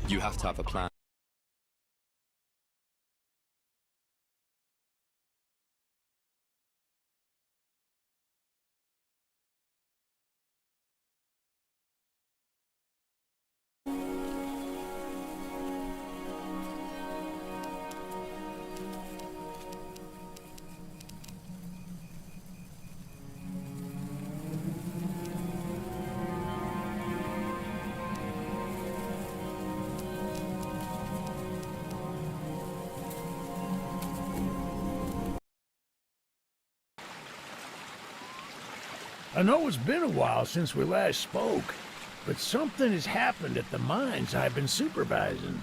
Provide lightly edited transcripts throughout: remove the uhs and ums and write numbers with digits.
You have to have a plan. I know it's been a while since we last spoke, but something has happened at the mines I've been supervising.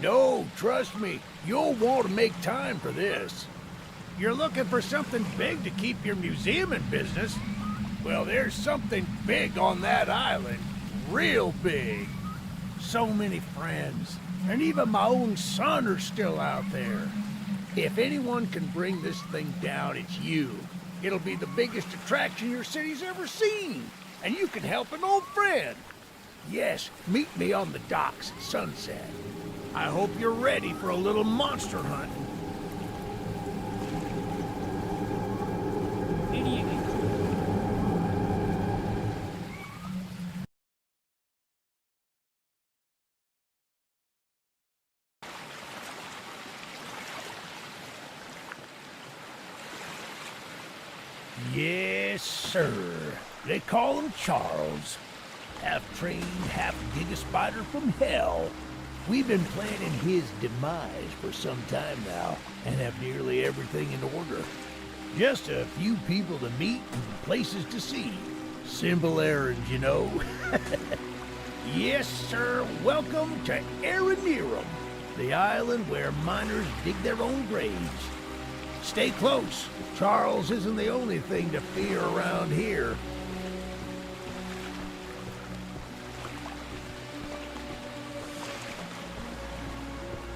No, trust me, you'll want to make time for this. You're looking for something big to keep your museum in business? Well, there's something big on that island. Real big. So many friends, and even my own son are still out there. If anyone can bring this thing down, it's you. It'll be the biggest attraction your city's ever seen, and you can help an old friend. Yes, meet me on the docks at sunset. I hope you're ready for a little monster hunting. Yes, sir. They call him Charles. Half trained, half giga spider from hell. We've been planning his demise for some time now, and have nearly everything in order. Just a few people to meet and places to see. Simple errands, you know. Yes, sir. Welcome to Aranerum, the island where miners dig their own graves. Stay close. Charles isn't the only thing to fear around here.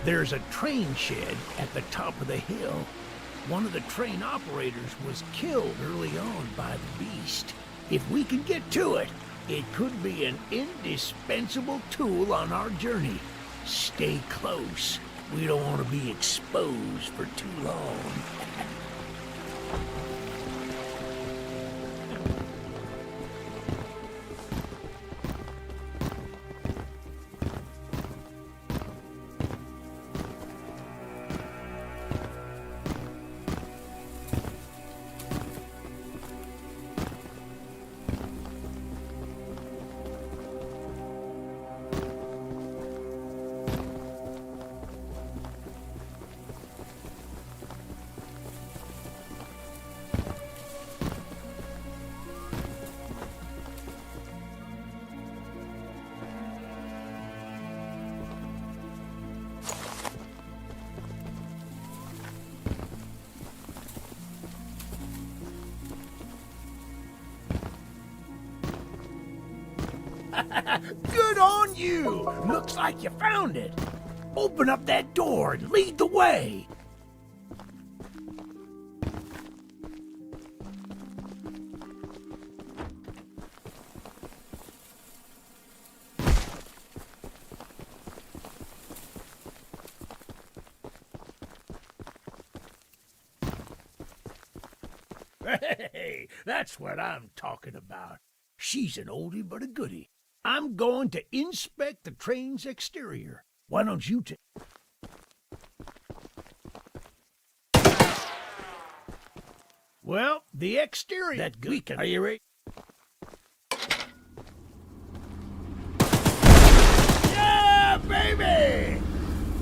There's a train shed at the top of the hill. One of the train operators was killed early on by the beast. If we can get to it, it could be an indispensable tool on our journey. Stay close. We don't want to be exposed for too long. Good on you! Looks like you found it. Open up that door and lead the way. Hey, that's what I'm talking about. She's an oldie but a goodie. I'm going to inspect the train's exterior. Why don't you take... Well, the exterior... That good. We can... Are you ready? Yeah, baby!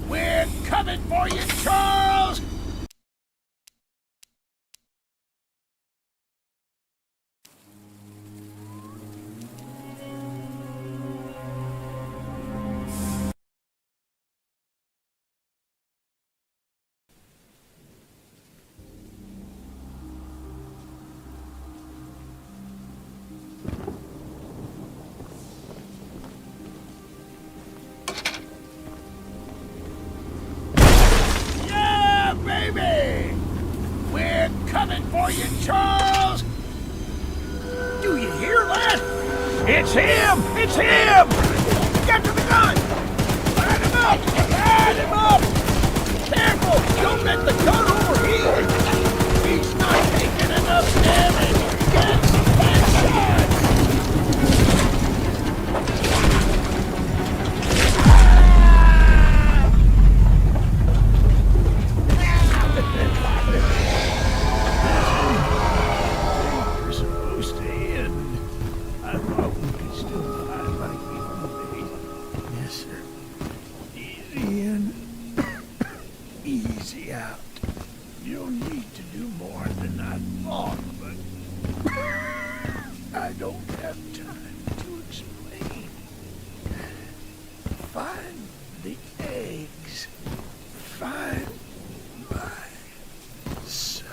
We're coming for you, Charles! We're coming for you, Charles! Do you hear that? It's him! It's him! Get to the gun! You'll need to do more than I thought, but I don't have time to explain. Find the eggs. Find my son.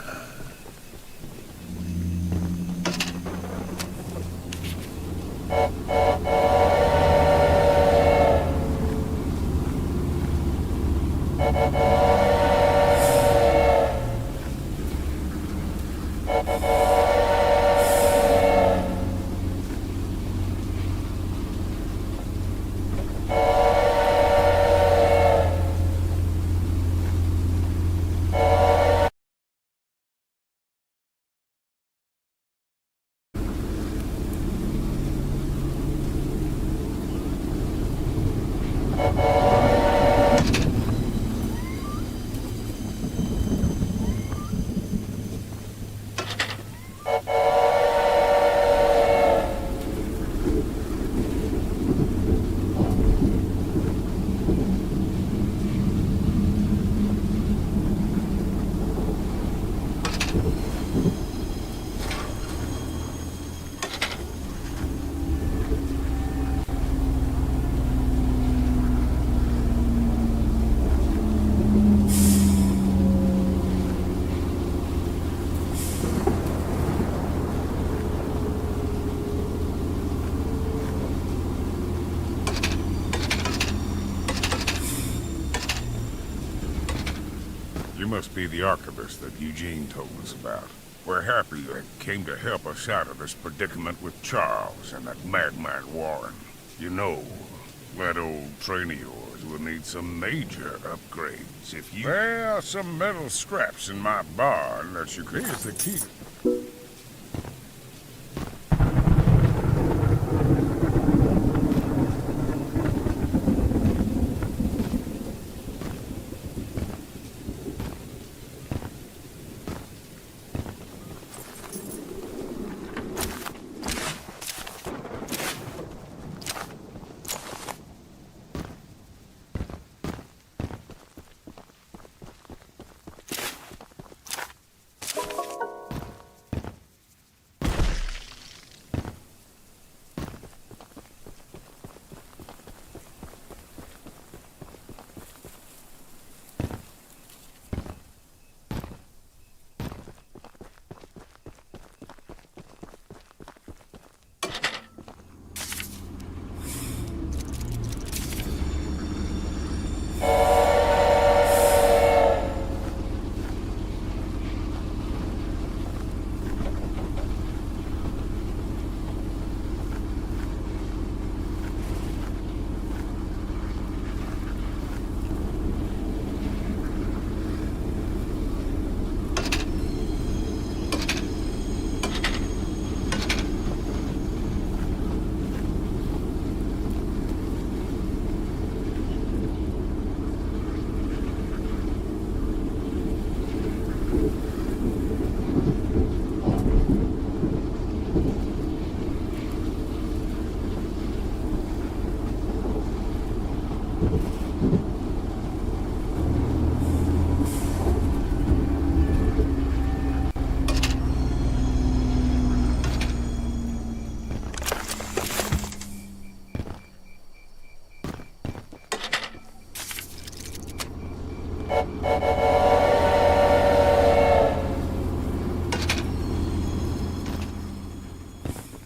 You must be the archivist that Eugene told us about. We're happy you came to help us out of this predicament with Charles and that madman Warren. You know, that old train of yours will need some major upgrades if you... There are some metal scraps in my barn that you could... Here's the key.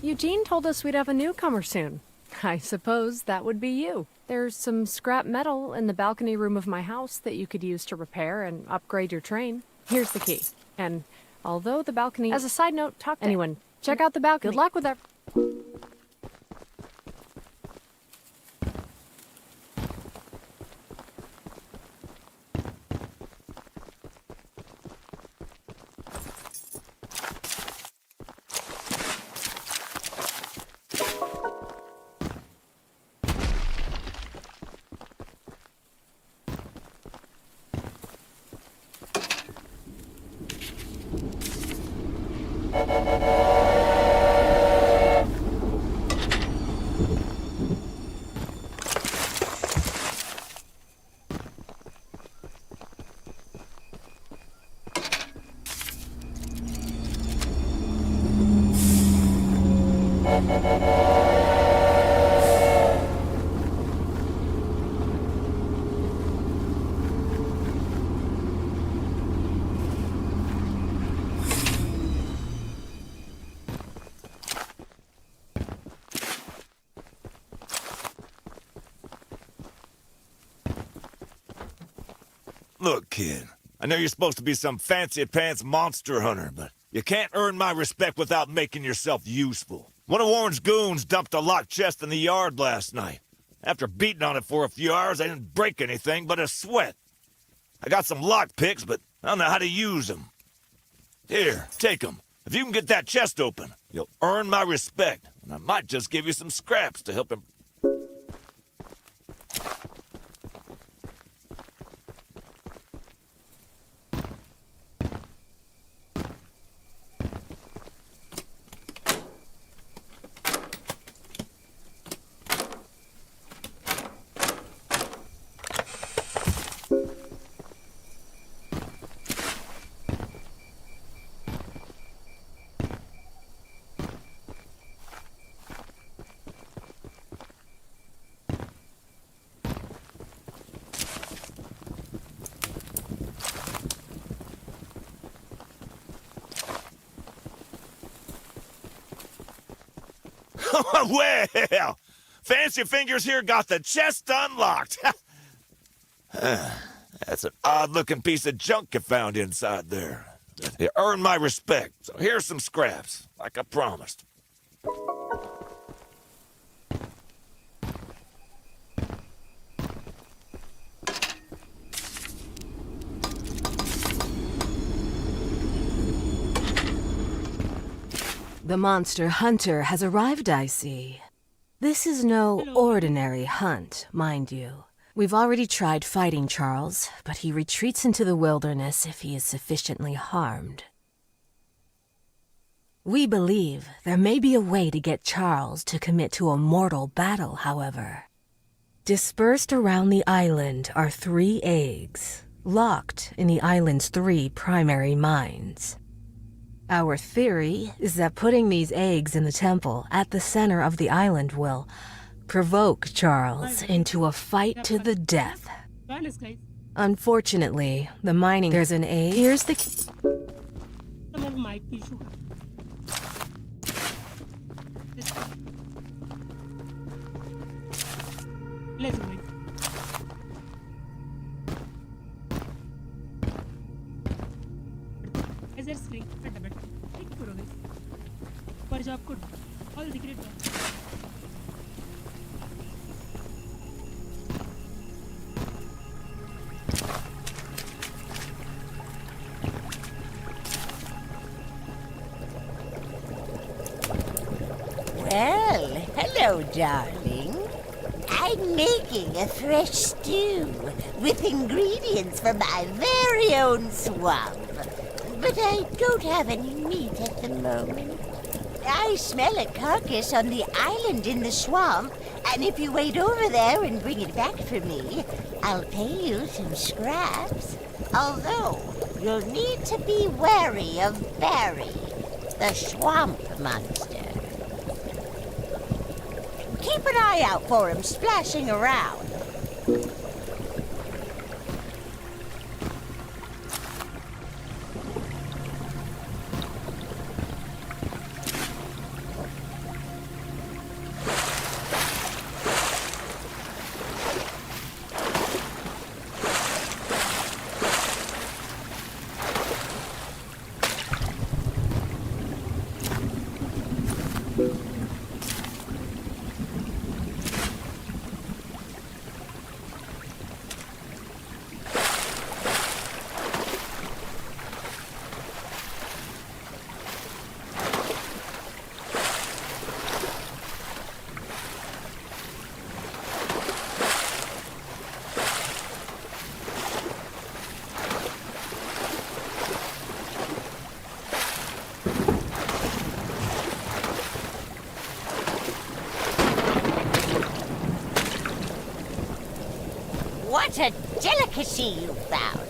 Eugene told us we'd have a newcomer soon. I suppose that would be you. There's some scrap metal in the balcony room of my house that you could use to repair and upgrade your train. Here's the key. And although the balcony... As a side note, talk to anyone. Check out the balcony. Good luck with that. Look, kid, I know you're supposed to be some fancy-pants monster hunter, but you can't earn my respect without making yourself useful. One of Warren's goons dumped a locked chest in the yard last night. After beating on it for a few hours, I didn't break anything but a sweat. I got some lock picks, but I don't know how to use them. Here, take them. If you can get that chest open, you'll earn my respect, and I might just give you some scraps to help him. Well, Fancy Fingers here got the chest unlocked. That's an odd-looking piece of junk you found inside there. You earned my respect, so here's some scraps, like I promised. The monster hunter has arrived, I see. This is no ordinary hunt, mind you. We've already tried fighting Charles, but he retreats into the wilderness if he is sufficiently harmed. We believe there may be a way to get Charles to commit to a mortal battle, however. Dispersed around the island are 3 eggs, locked in the island's 3 primary mines. Our theory is that putting these eggs in the temple at the center of the island will provoke Charles into a fight to the death. Unfortunately, the mining... There's an egg... Here's the... Well, hello, darling. I'm making a fresh stew with ingredients from my very own swamp. But I don't have any meat at the moment. I smell a carcass on the island in the swamp, and if you wait over there and bring it back for me, I'll pay you some scraps. Although, you'll need to be wary of Barry, the swamp monster. Keep an eye out for him splashing around. What a delicacy you found.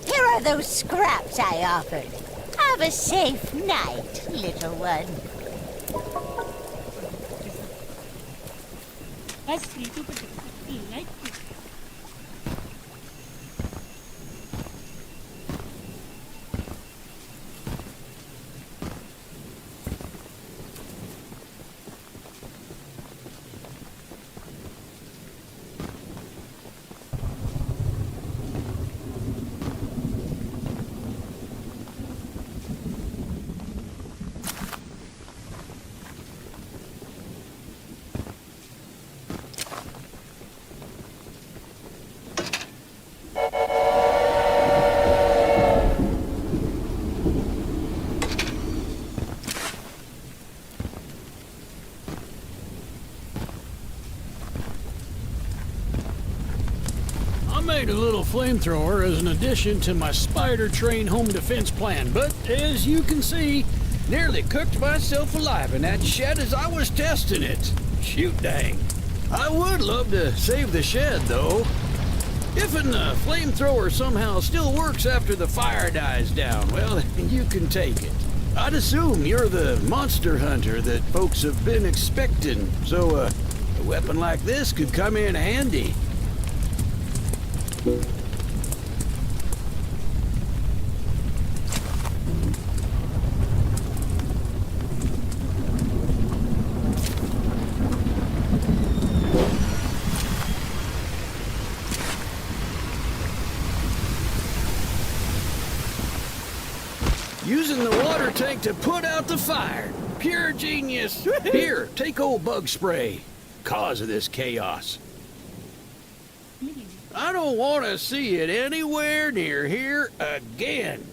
Here are those scraps I offered. Have a safe night, little one. That's pretty, but I like it. I made a little flamethrower as an addition to my spider train home defense plan, but as you can see, nearly cooked myself alive in that shed as I was testing it. Shoot dang. I would love to save the shed, though. If a flamethrower somehow still works after the fire dies down, well, you can take it. I'd assume you're the monster hunter that folks have been expecting, so a weapon like this could come in handy. Using the water tank to put out the fire. Pure genius. Here, take old bug spray. Cause of this chaos. I don't want to see it anywhere near here again.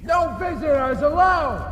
No visitors allowed!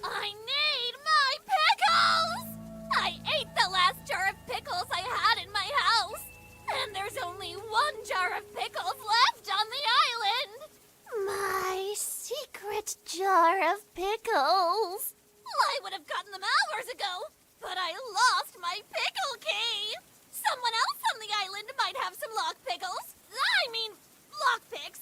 I need my pickles! I ate the last jar of pickles I had in my house, and there's only one jar of pickles left on the island! My secret jar of pickles! I would have gotten them hours ago, but I lost my pickle key! Someone else on the island might have some lock pickles. I mean, lockpicks.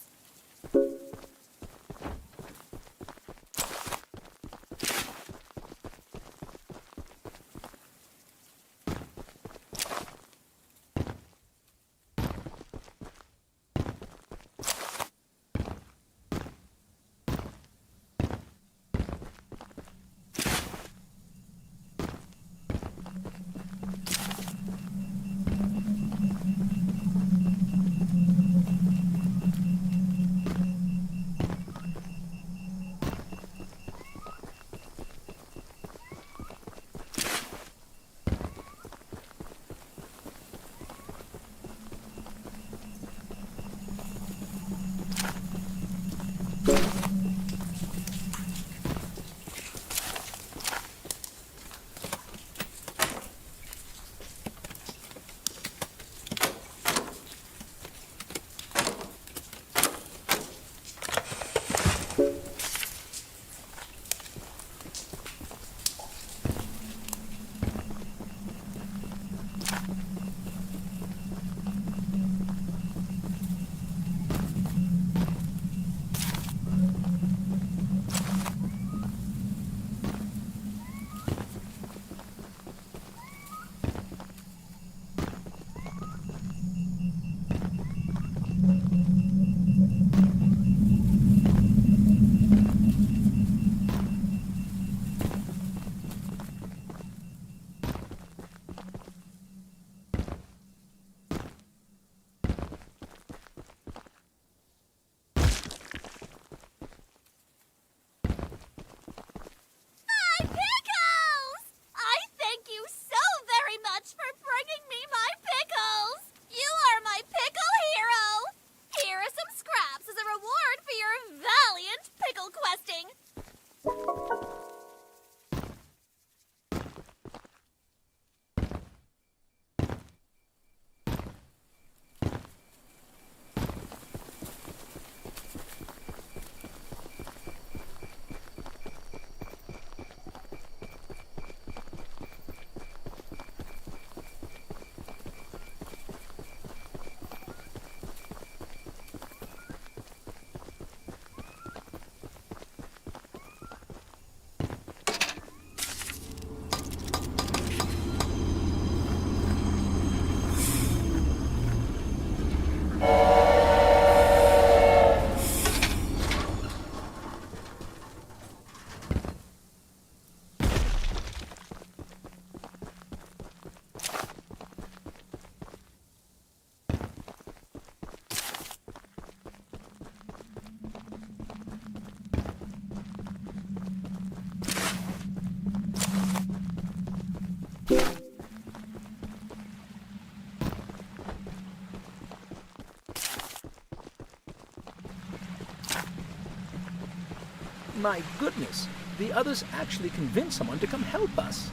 My goodness, the others actually convinced someone to come help us.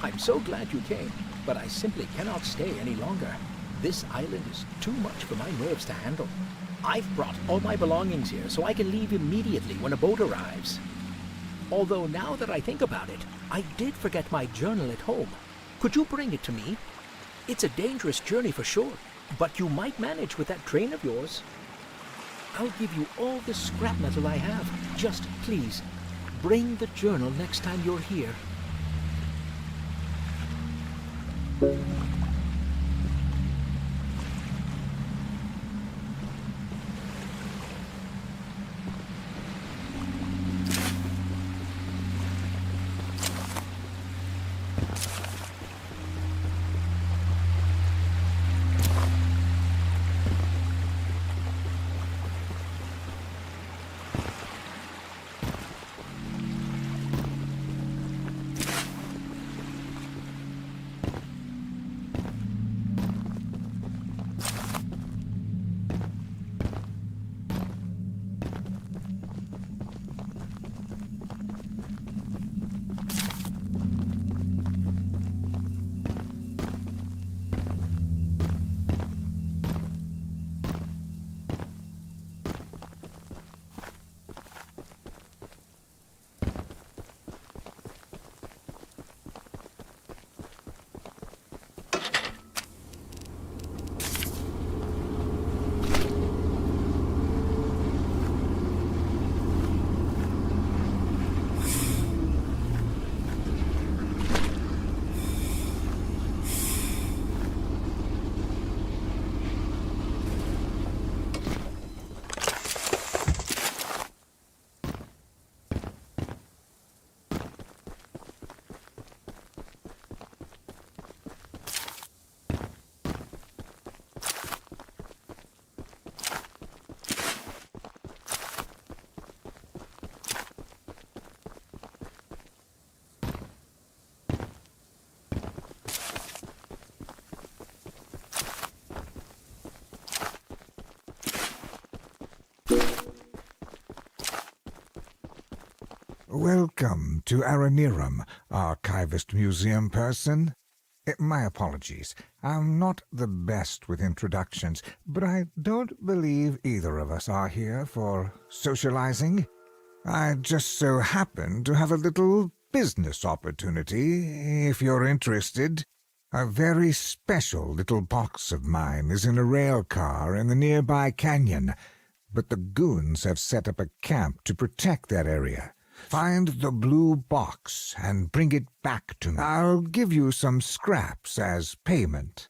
I'm so glad you came, but I simply cannot stay any longer. This island is too much for my nerves to handle. I've brought all my belongings here so I can leave immediately when a boat arrives. Although now that I think about it, I did forget my journal at home. Could you bring it to me? It's a dangerous journey for sure, but you might manage with that train of yours. I'll give you all the scrap metal I have. Just please, bring the journal next time you're here. Welcome to Aranirum, Archivist Museum person. My apologies. I'm not the best with introductions, but I don't believe either of us are here for socializing. I just so happen to have a little business opportunity, if you're interested. A very special little box of mine is in a rail car in the nearby canyon, but the goons have set up a camp to protect that area. Find the blue box and bring it back to me. I'll give you some scraps as payment.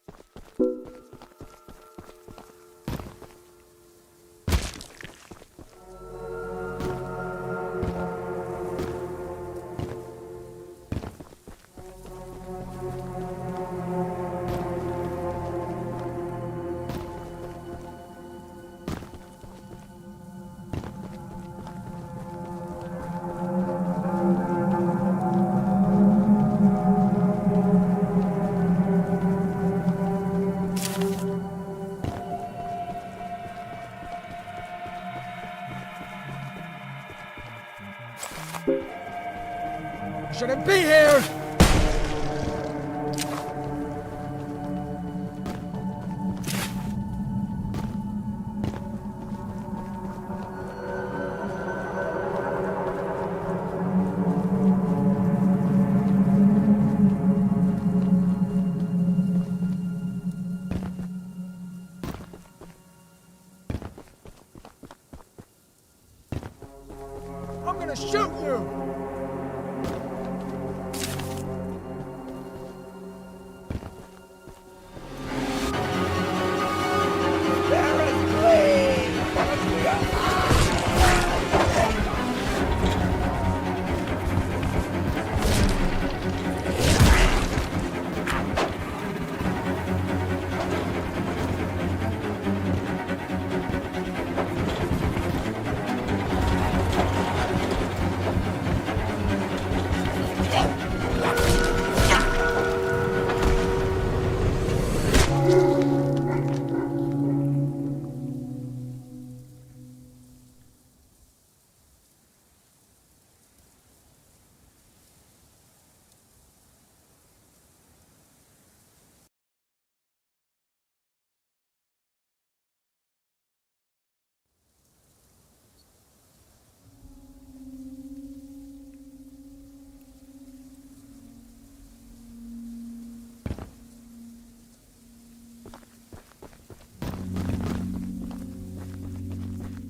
Shouldn't be here! I'm gonna shoot you!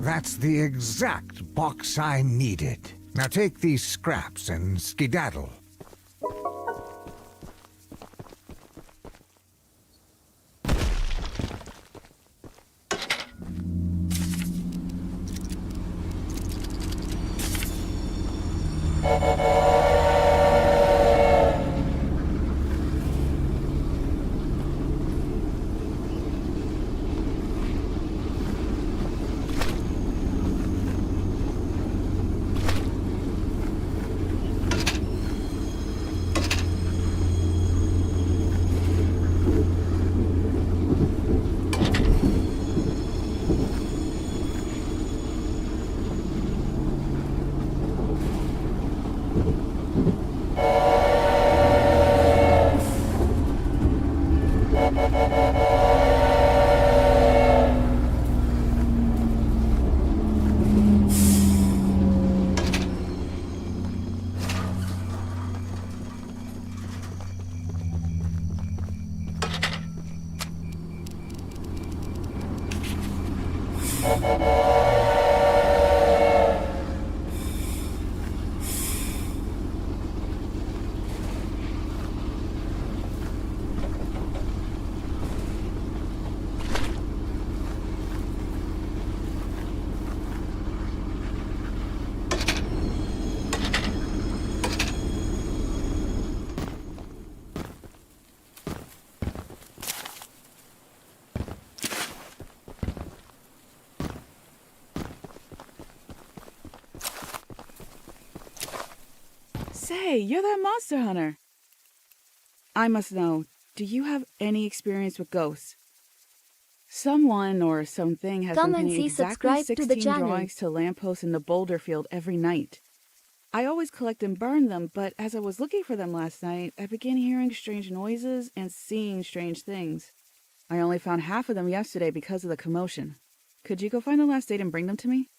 That's the exact box I needed. Now take these scraps and skedaddle. Say, you're that monster hunter. I must know, do you have any experience with ghosts? Someone or something has Come been and painting see, exactly subscribe to the 16 channel. drawings to lampposts in the boulder field every night. I always collect and burn them, but as I was looking for them last night, I began hearing strange noises and seeing strange things. I only found half of them yesterday because of the commotion. Could you go find the last date and bring them to me?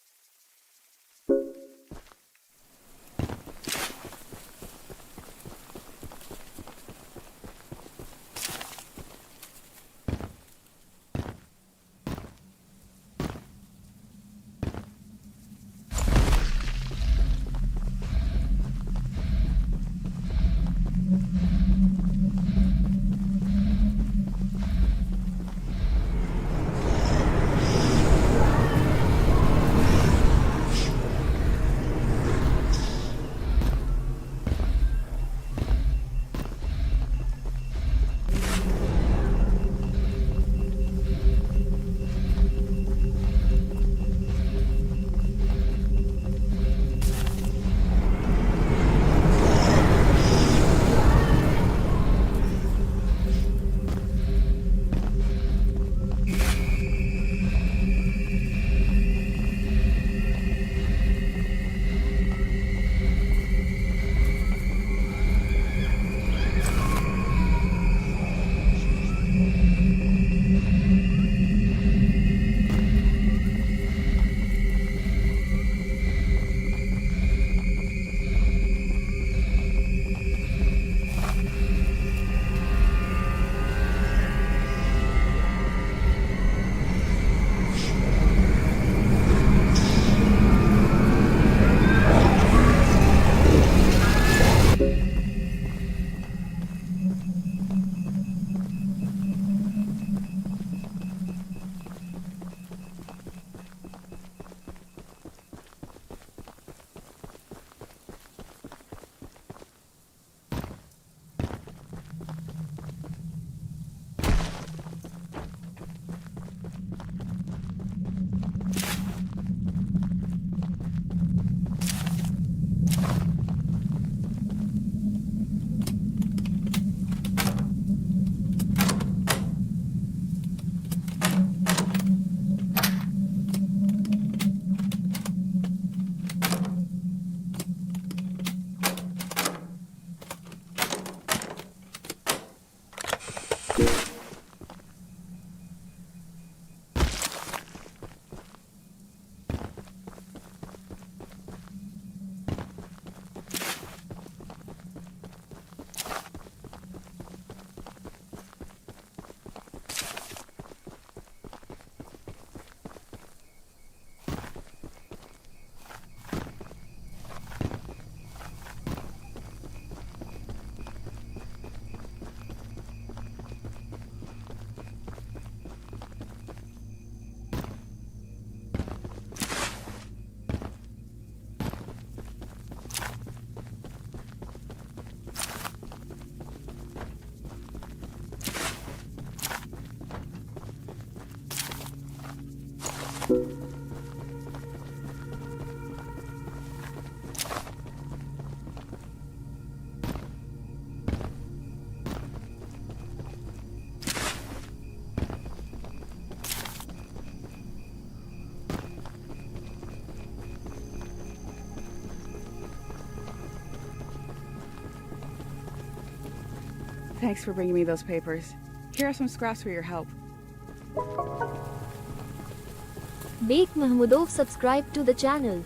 Thanks for bringing me those papers. Here are some scraps for your help. Make Mahmudov subscribe to the channel.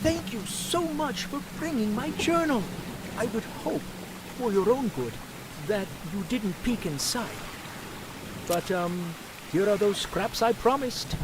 Thank you so much for bringing my journal. I would hope, for your own good, that you didn't peek inside. But, here are those scraps I promised.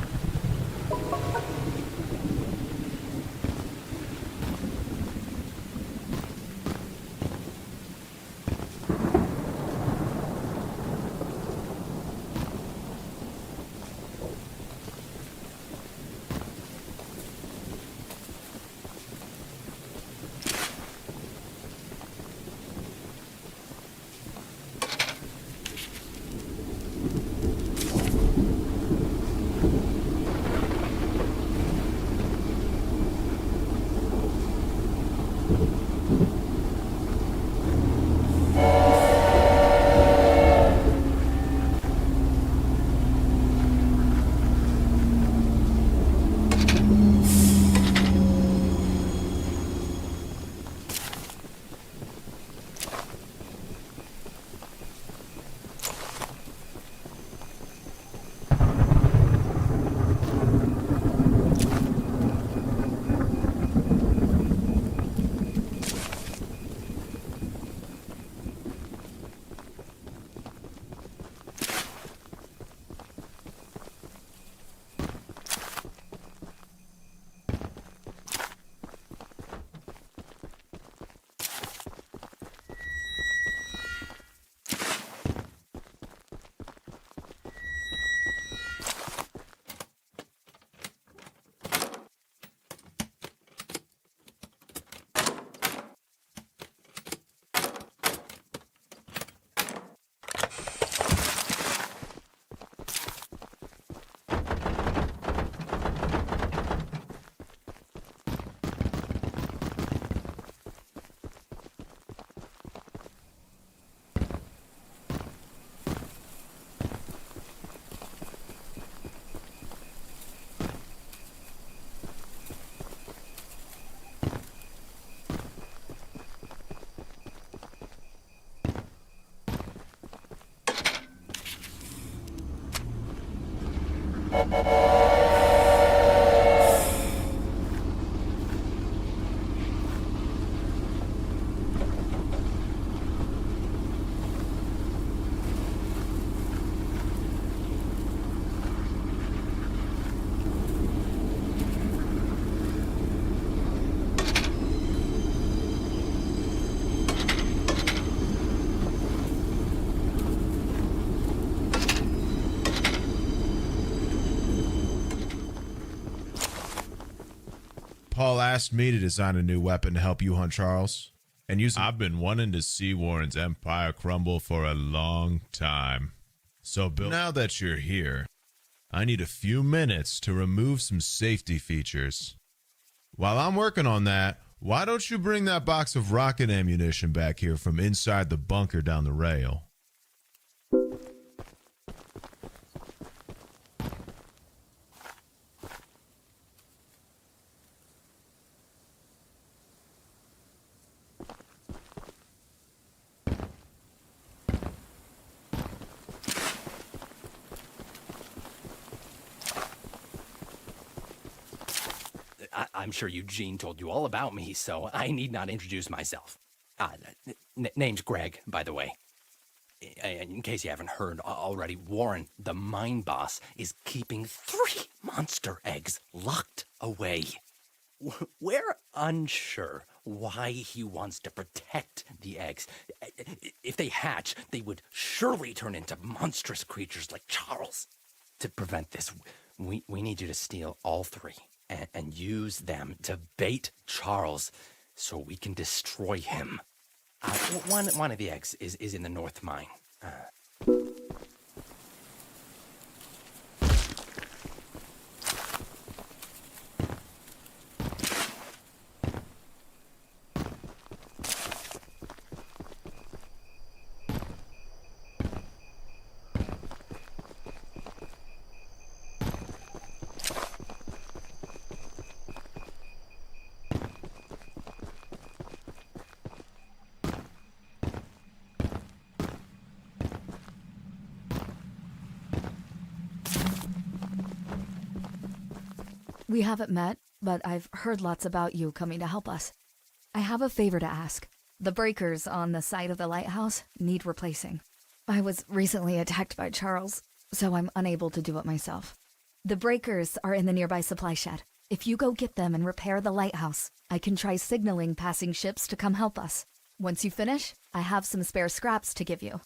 Paul asked me to design a new weapon to help you hunt Charles. And I've been wanting to see Warren's empire crumble for a long time. So, Bill, now that you're here, I need a few minutes to remove some safety features. While I'm working on that, why don't you bring that box of rocket ammunition back here from inside the bunker down the rail? I'm sure Eugene told you all about me, so I need not introduce myself. Name's Greg, by the way. In case you haven't heard already, Warren, the mine boss, is keeping 3 monster eggs locked away. We're unsure why he wants to protect the eggs. If they hatch, they would surely turn into monstrous creatures like Charles. To prevent this, we need you to steal all 3 and use them to bait Charles so we can destroy him. One of the eggs is in the North Mine. We haven't met, but I've heard lots about you coming to help us. I have a favor to ask. The breakers on the side of the lighthouse need replacing. I was recently attacked by Charles, so I'm unable to do it myself. The breakers are in the nearby supply shed. If you go get them and repair the lighthouse, I can try signaling passing ships to come help us. Once you finish, I have some spare scraps to give you.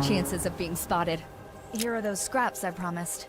Chances of being spotted. Here are those scraps I promised.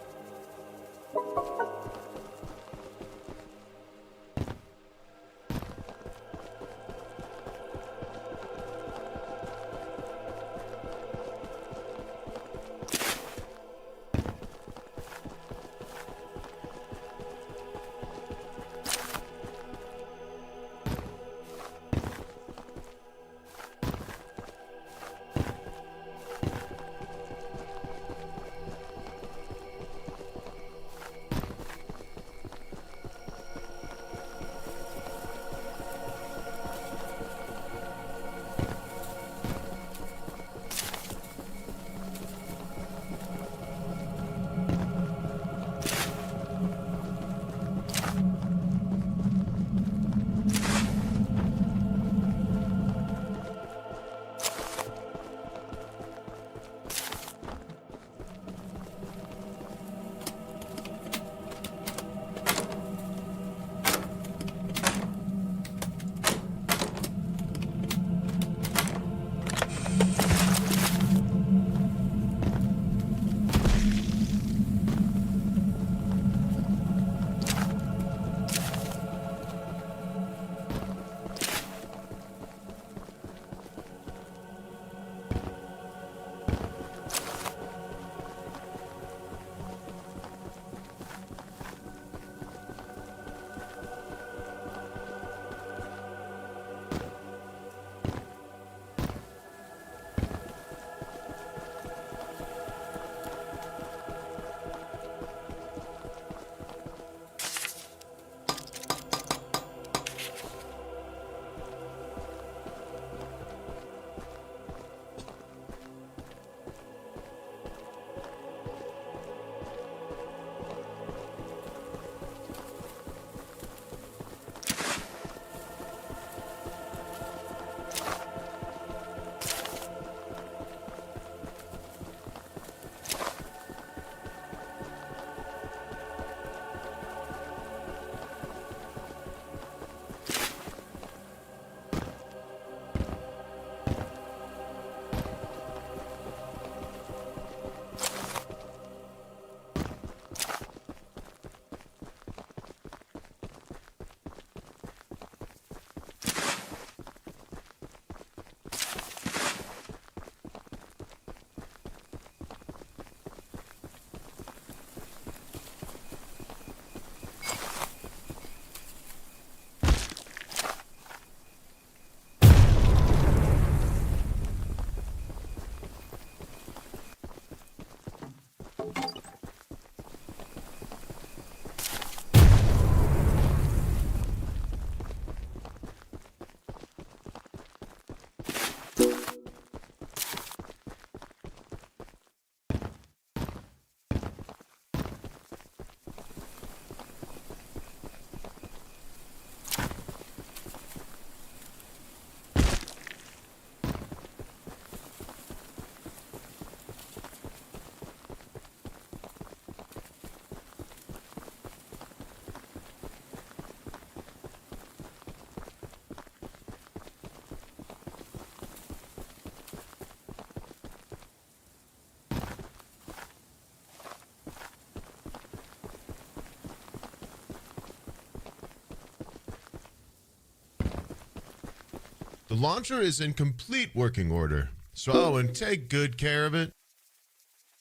The launcher is in complete working order, so and take good care of it.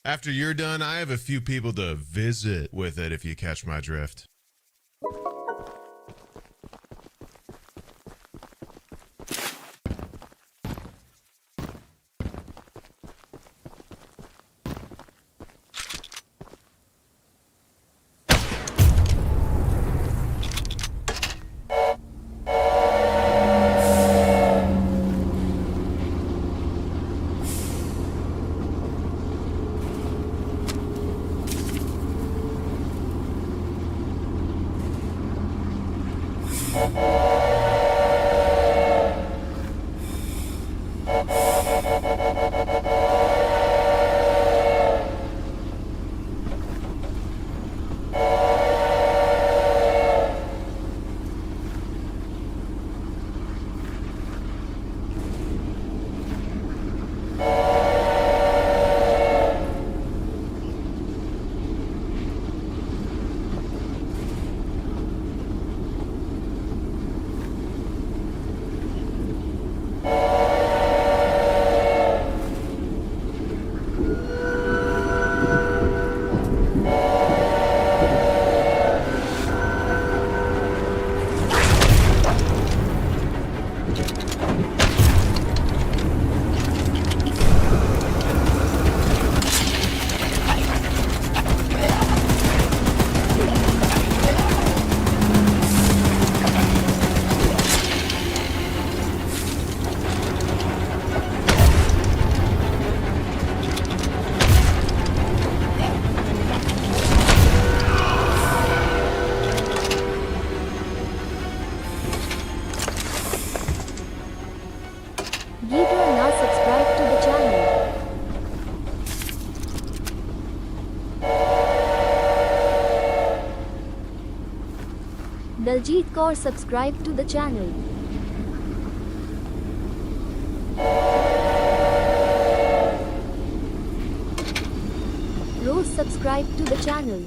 After you're done, I have a few people to visit with it, if you catch my drift. Daljit Kaur subscribe to the channel. Rose subscribe to the channel.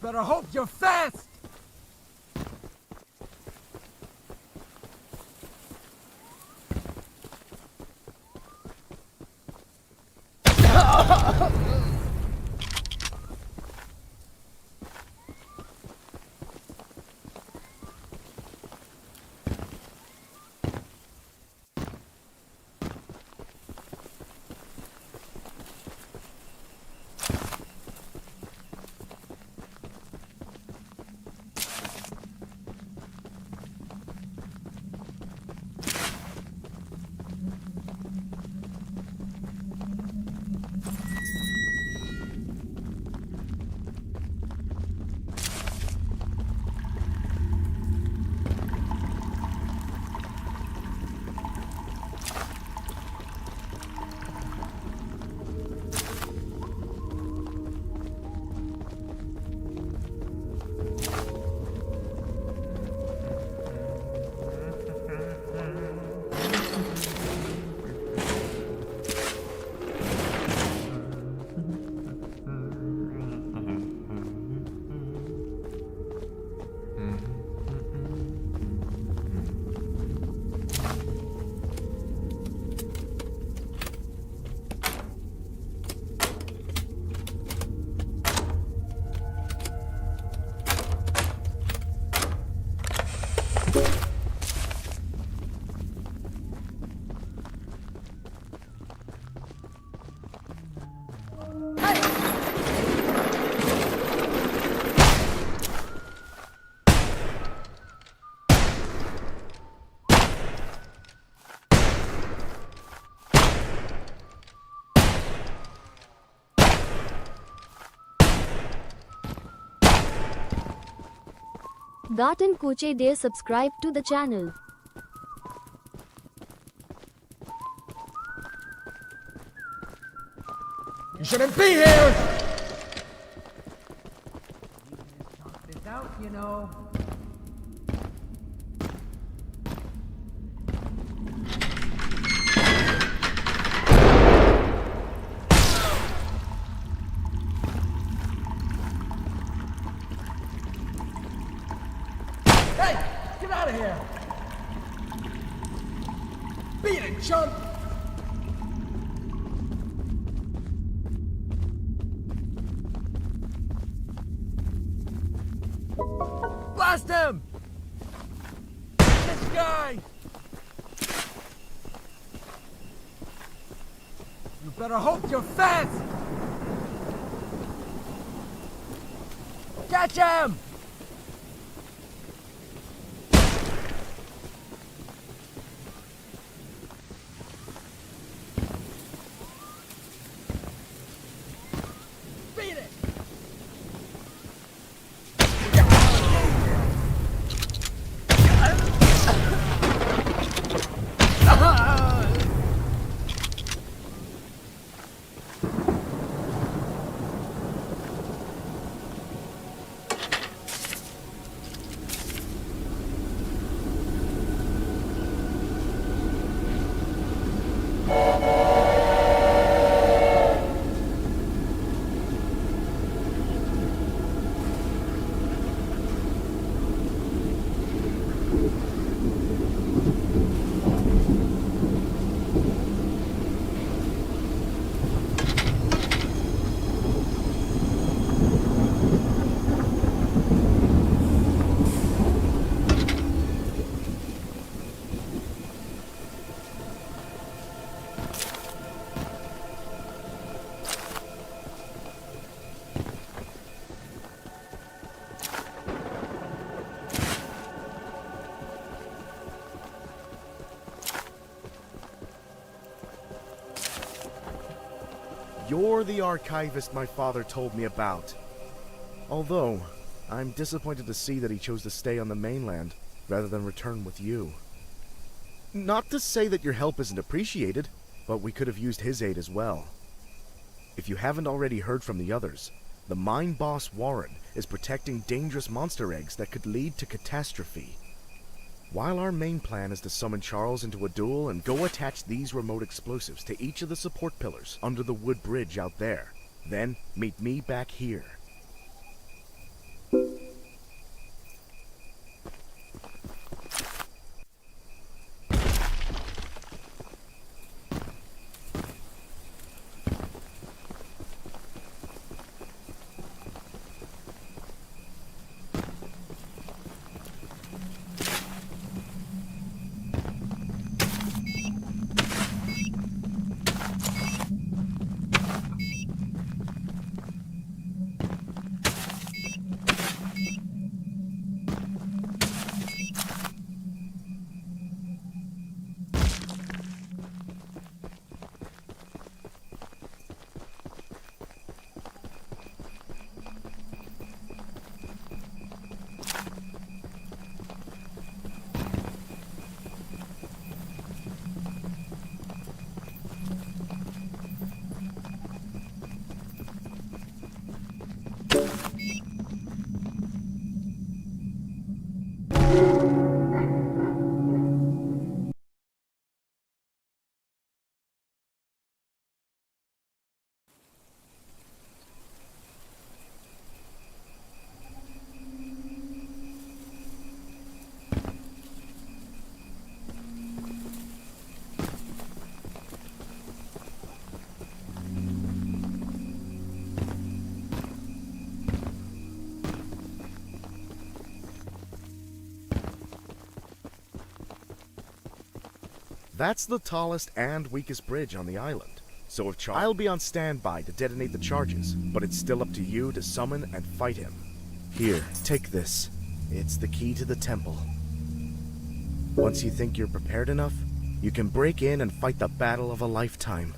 better hope you're fast! Garten Koche Day subscribe to the channel. You shouldn't be here! It's out, you know. Hey! Get out of here! Beat it, chump! Blast him! This guy! You better hope you're fast! Catch him! Beat it! You're the archivist my father told me about. Although, I'm disappointed to see that he chose to stay on the mainland rather than return with you. Not to say that your help isn't appreciated, but we could have used his aid as well. If you haven't already heard from the others, the mine boss Warren is protecting dangerous monster eggs that could lead to catastrophe. While our main plan is to summon Charles into a duel and go attach these remote explosives to each of the support pillars under the wood bridge out there, then meet me back here. That's the tallest and weakest bridge on the island. So if I'll be on standby to detonate the charges, but it's still up to you to summon and fight him. Here, take this. It's the key to the temple. Once you think you're prepared enough, you can break in and fight the battle of a lifetime.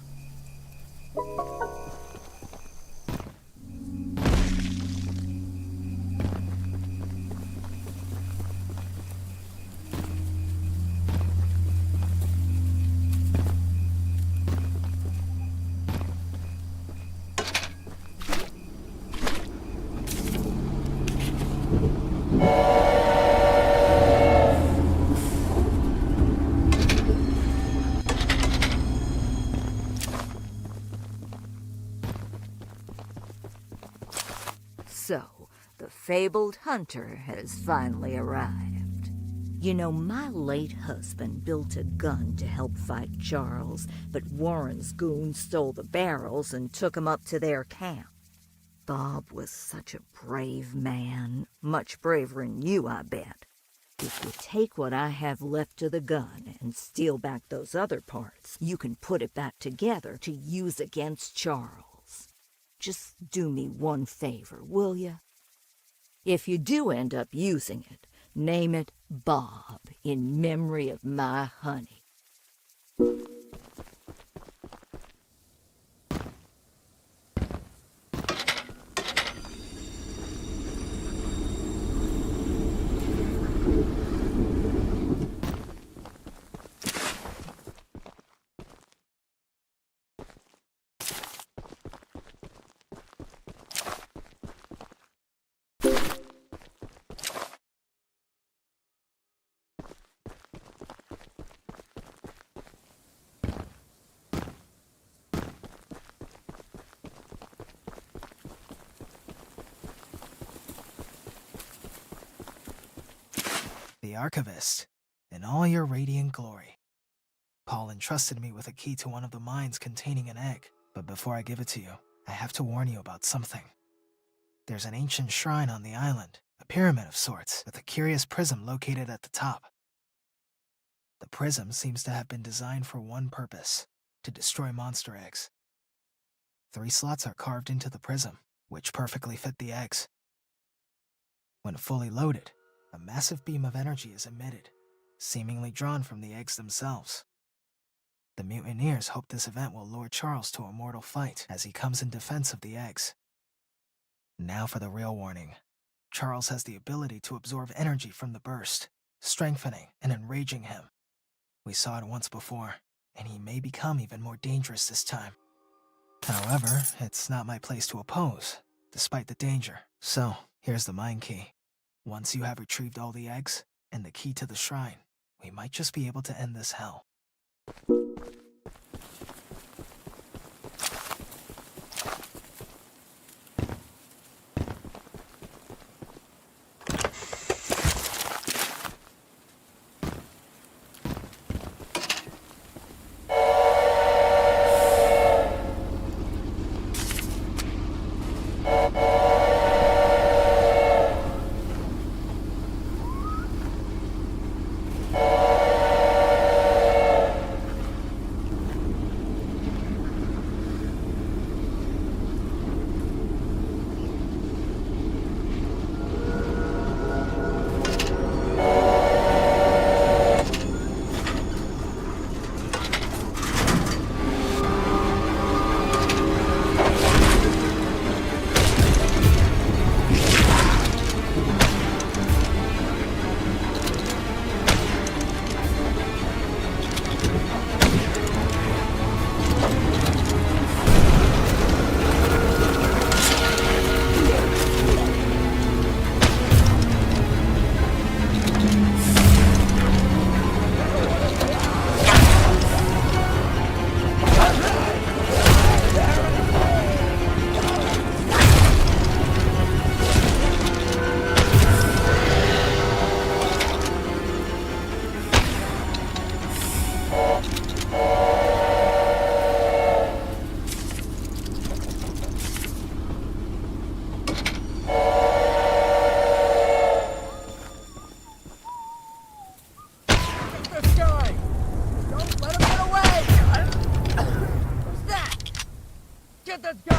So, the fabled hunter has finally arrived. You know, my late husband built a gun to help fight Charles, but Warren's goons stole the barrels and took 'em up to their camp. Bob was such a brave man, much braver than you, I bet. If you take what I have left of the gun and steal back those other parts, you can put it back together to use against Charles. Just do me one favor, will you? If you do end up using it, name it Bob in memory of my honey. The Archivist, in all your radiant glory. Paul entrusted me with a key to one of the mines containing an egg, but before I give it to you, I have to warn you about something. There's an ancient shrine on the island, a pyramid of sorts, with a curious prism located at the top. The prism seems to have been designed for one purpose, to destroy monster eggs. 3 slots are carved into the prism, which perfectly fit the eggs. When fully loaded, a massive beam of energy is emitted, seemingly drawn from the eggs themselves. The mutineers hope this event will lure Charles to a mortal fight as he comes in defense of the eggs. Now for the real warning. Charles has the ability to absorb energy from the burst, strengthening and enraging him. We saw it once before, and he may become even more dangerous this time. However, it's not my place to oppose, despite the danger. So, here's the mine key. Once you have retrieved all the eggs, and the key to the shrine, we might just be able to end this hell. Don't let him get away! Who's that? Get that guy!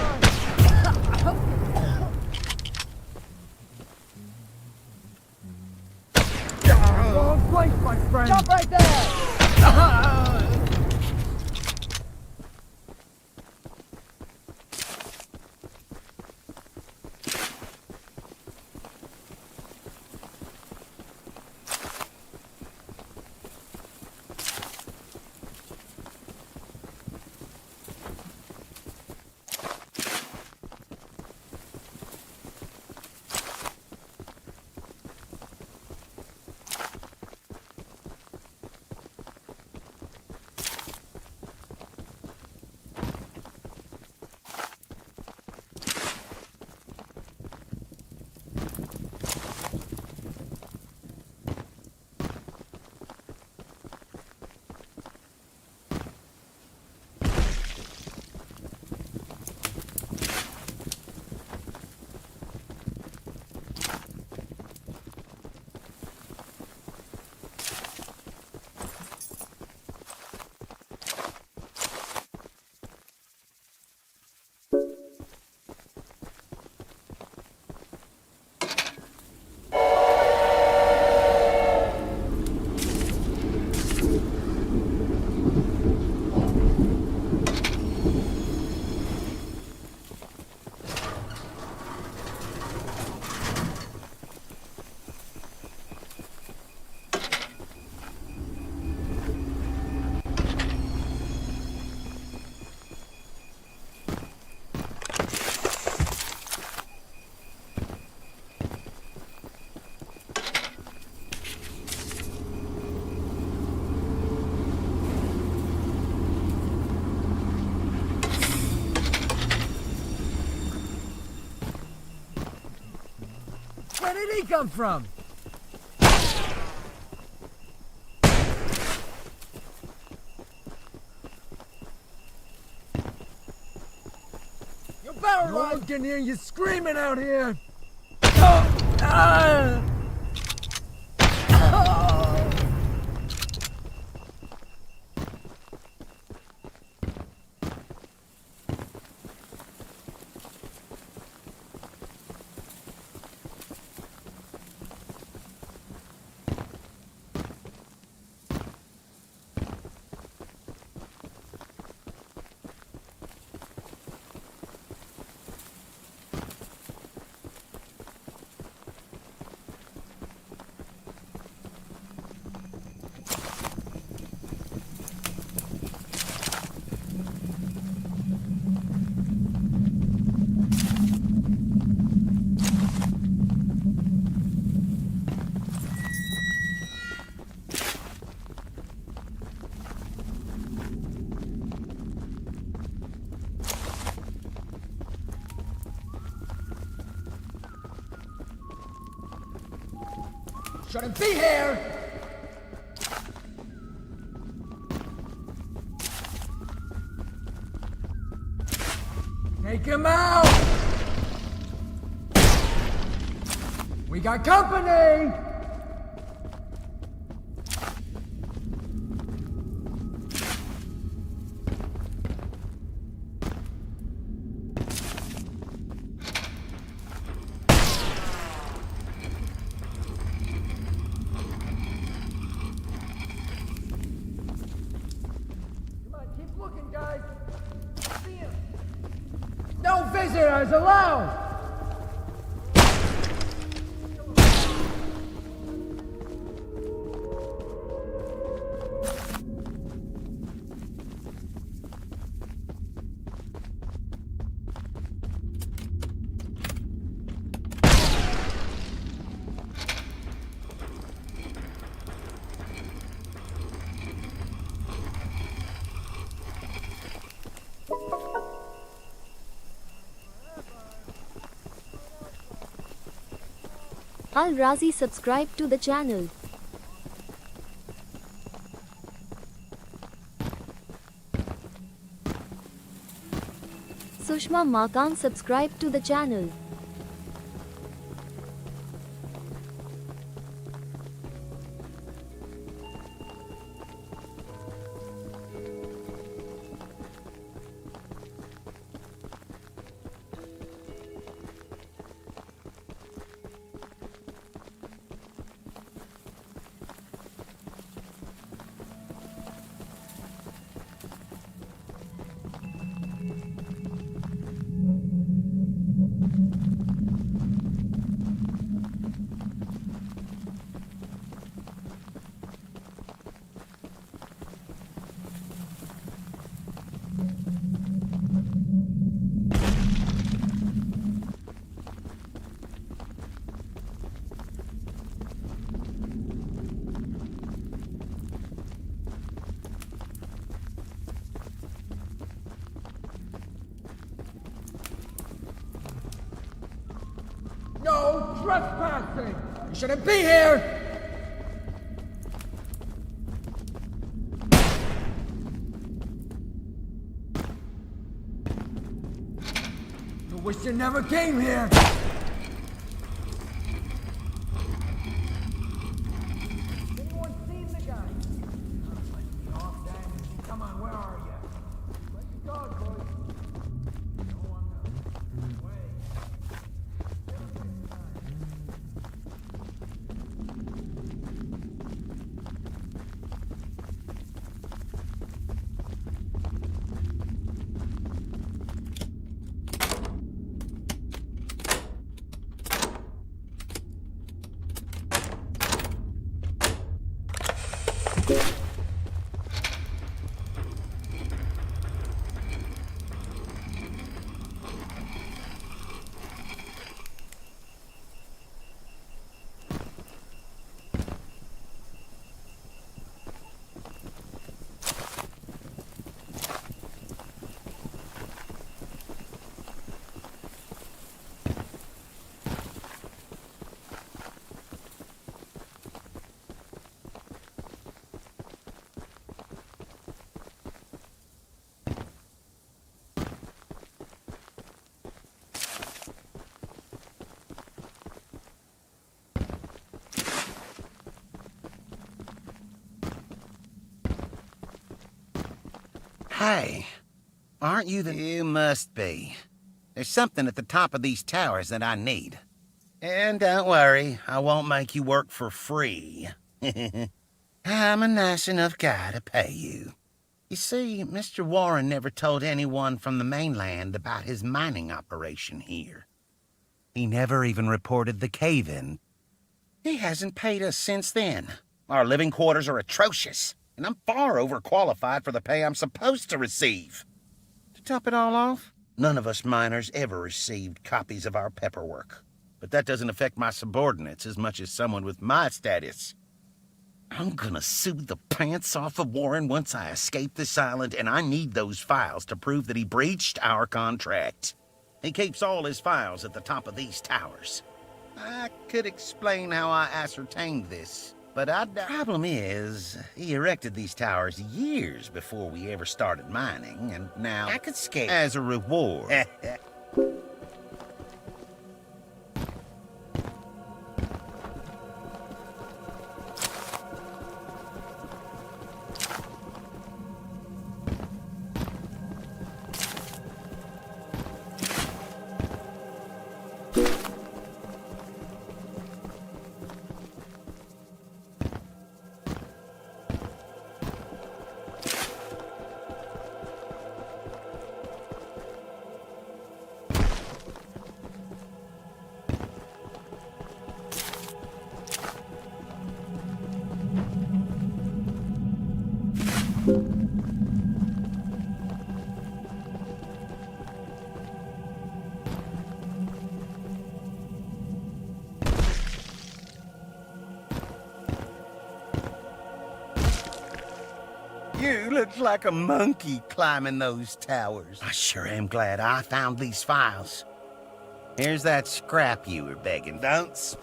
Wrong place, my friend! Jump right there! Where did he come from? You better run! I can hear you screaming out here! Shouldn't be here! Take him out! We got company! No visitors allowed! Al Razi subscribe to the channel. Sushma Makan subscribe to the channel. trespassing! You shouldn't be here! I wish you never came here! Anyone seen the guy? Come on, where are you? Let the dog, boys. No one knows. Way. Hey, aren't you the... You must be. There's something at the top of these towers that I need. And don't worry, I won't make you work for free. I'm a nice enough guy to pay you. You see, Mr. Warren never told anyone from the mainland about his mining operation here. He never even reported the cave-in. He hasn't paid us since then. Our living quarters are atrocious, and I'm far overqualified for the pay I'm supposed to receive. To top it all off, none of us miners ever received copies of our paperwork. But that doesn't affect my subordinates as much as someone with my status. I'm gonna sue the pants off of Warren once I escape this island, and I need those files to prove that he breached our contract. He keeps all his files at the top of these towers. I could explain how I ascertained this, but the problem is, he erected these towers years before we ever started mining, and now I could scale as a reward. You look like a monkey climbing those towers. I sure am glad I found these files. Here's that scrap you were begging, Dunce.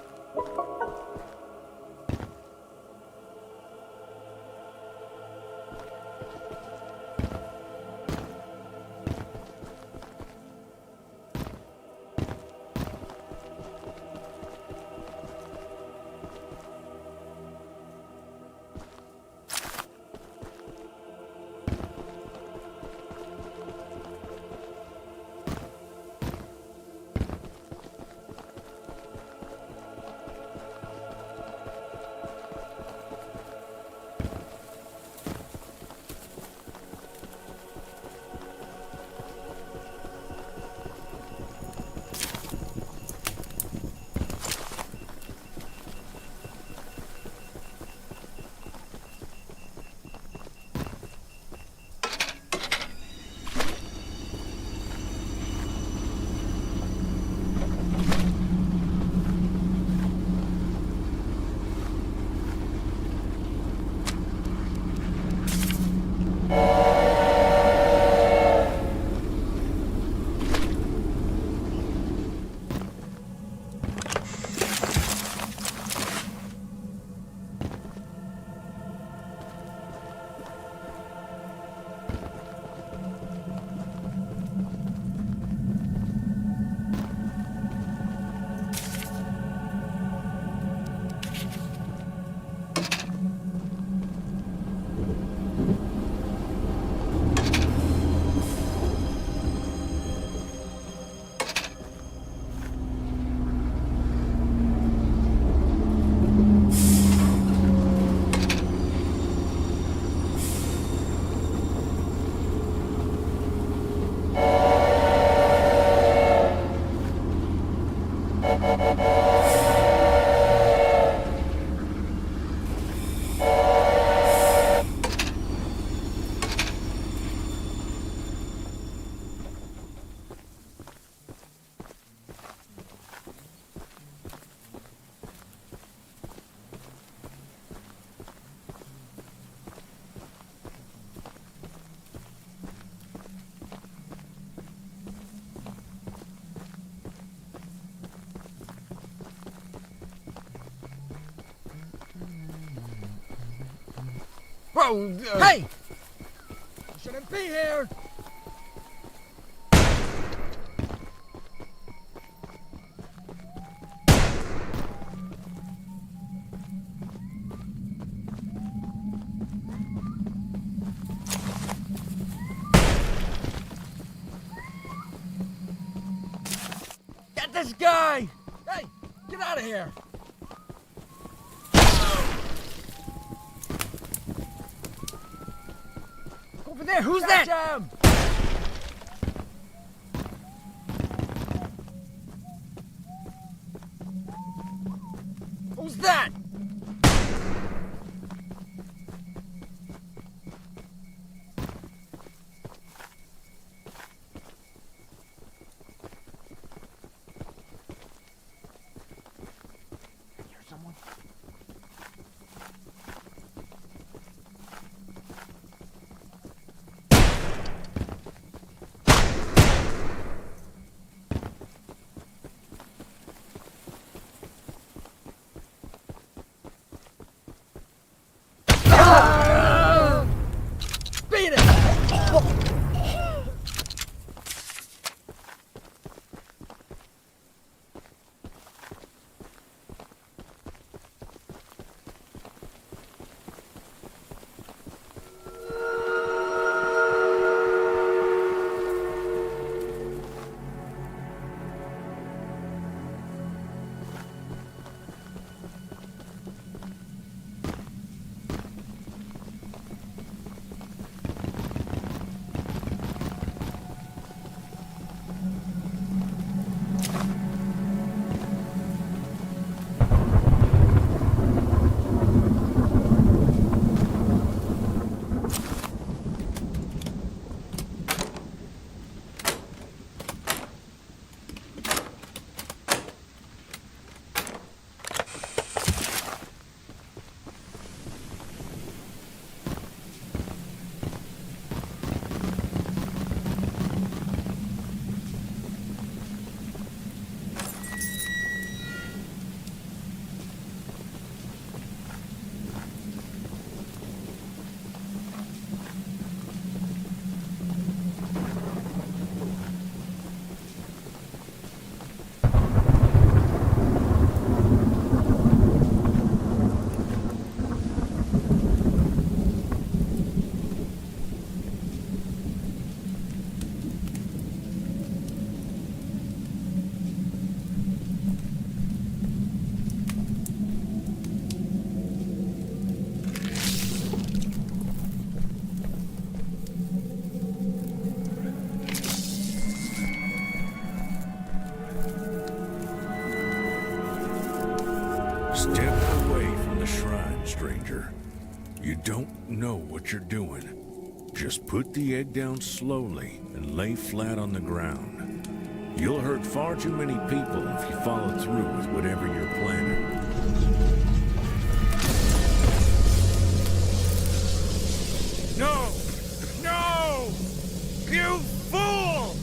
Whoa! Hey! I shouldn't be here! Get this guy! Hey, get out of here! Over there, who's that? Him. Who's that? Someone? Beat it! Step away from the shrine, stranger. You don't know what you're doing. Just put the egg down slowly and lay flat on the ground. You'll hurt far too many people if you follow through with whatever you're planning. No! No! You fool!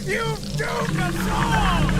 You've doomed us all!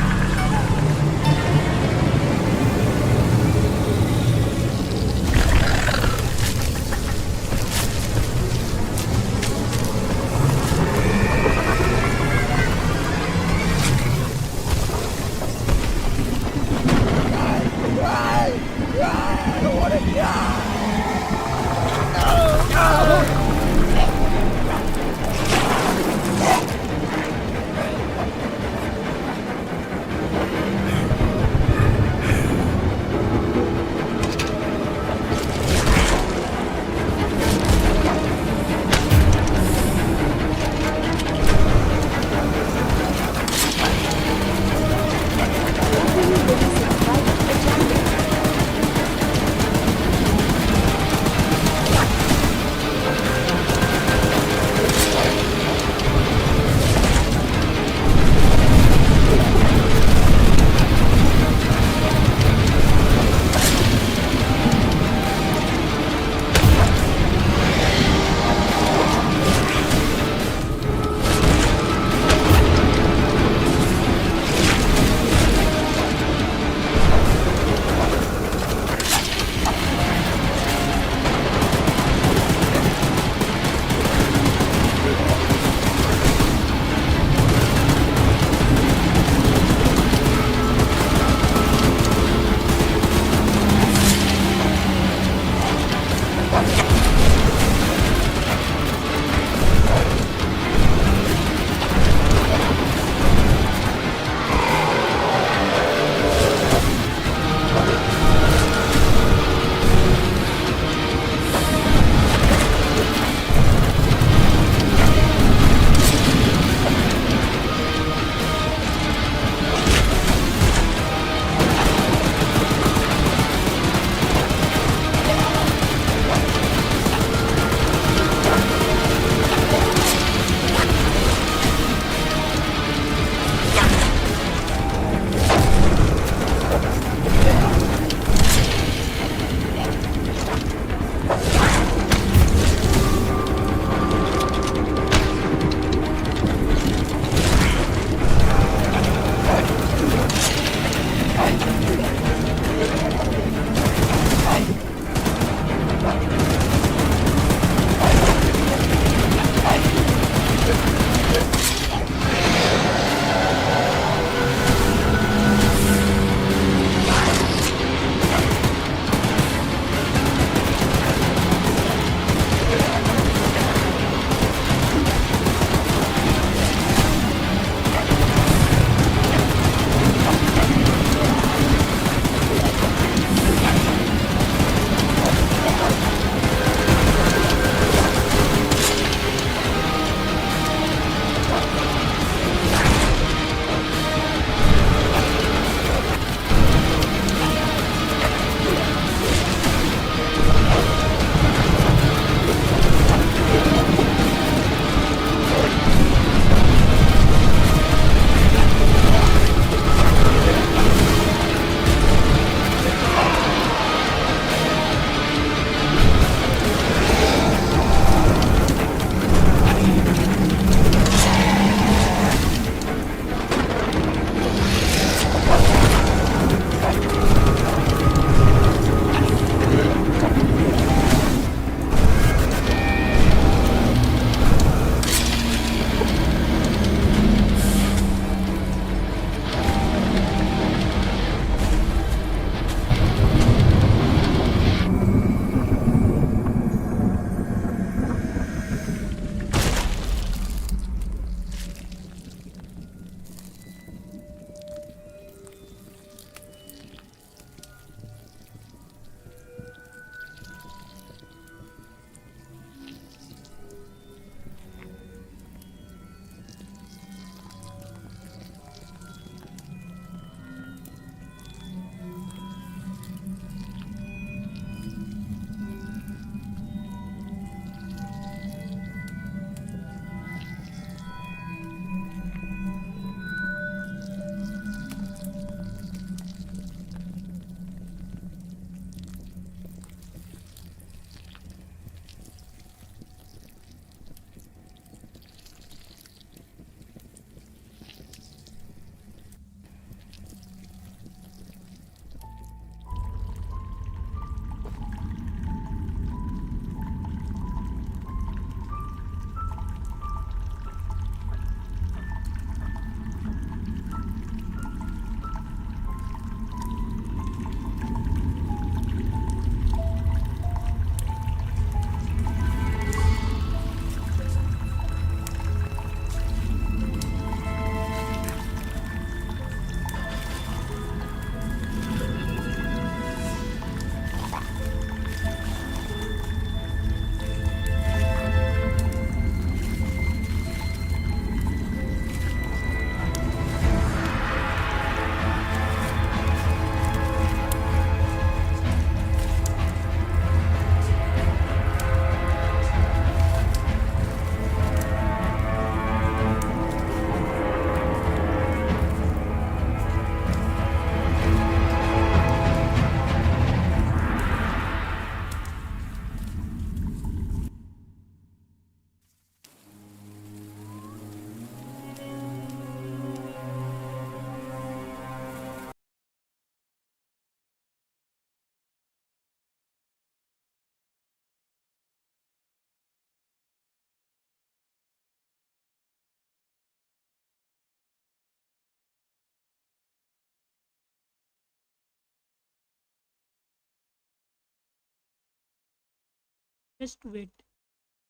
Just wait.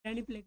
Danny play.